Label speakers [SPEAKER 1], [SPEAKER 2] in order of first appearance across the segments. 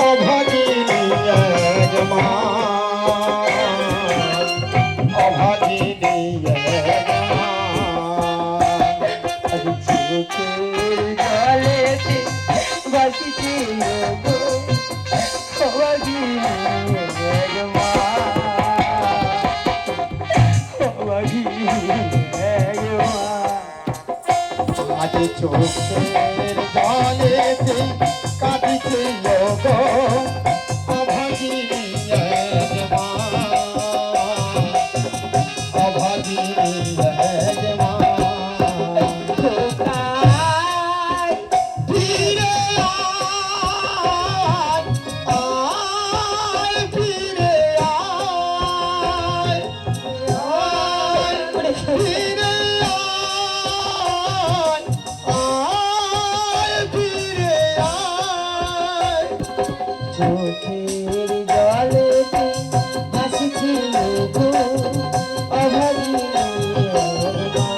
[SPEAKER 1] অভাগিনী এক মা, অভাগিনী এক মা।
[SPEAKER 2] আরে চোখের জলেতে ভাসিছিল গো অভাগিনী এক মা, অভাগিনী এক মা।
[SPEAKER 1] আজ চোখের জলেতে কাঁদিছিল গো অভাগিনী এক মা, অভাগিনী এক মা।
[SPEAKER 2] কোথায়
[SPEAKER 1] ফিরে আয়, আয় ফিরে আয়, আয় ফিরে আয়, আয় ফিরে আয়।
[SPEAKER 2] চোখের জলেতে ভাসিছিল গো অভাগিনী এক মা,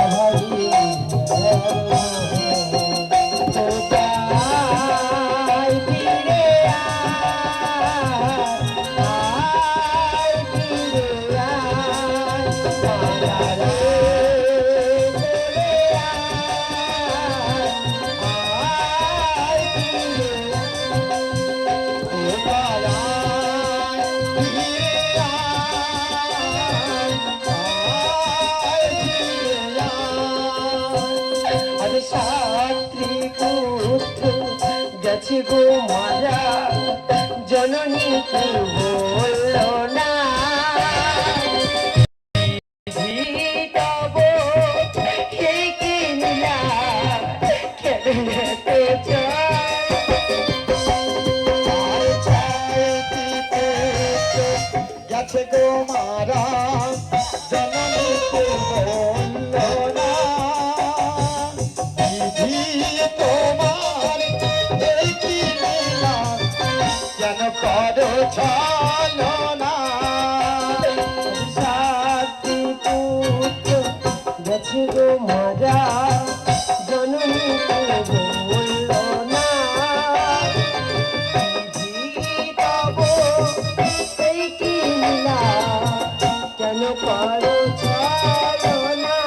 [SPEAKER 2] অভাগিনী এক মা। কোথায় ফিরে আয়, আয় ফিরে আয়, মায়ারে চলে আয়, আয় ফিরে আরে সাত্রী পুত্র গেছে গো মারা জননী কি বলল না তব কে কিনলা খেলতে
[SPEAKER 1] গেছে গো মারা জননীকে বলল না, বিধি তোমার এই কি লীলা কেন করো ছলনা।
[SPEAKER 2] সাথী পুত্র গেছে গো মারা জননী বলল না বিধি তব এই কি লীলা কেন করো ছলনা।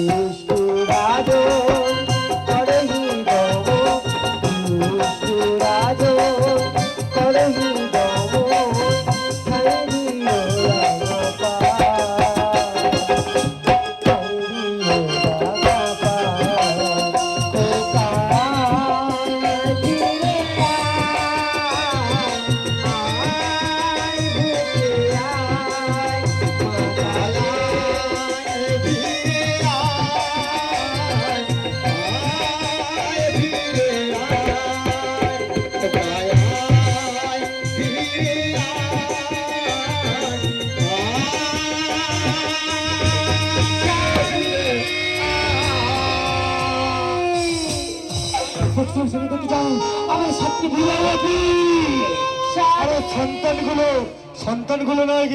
[SPEAKER 2] দুষ্টুরাজ করহি দম, দুষ্টুরাজ করহি দম, হরিও রাম পা, হরিও রাম পা। কোথায় ফিরে আয়, আয় ফিরে আয়,
[SPEAKER 1] সন্তানগুলো নয়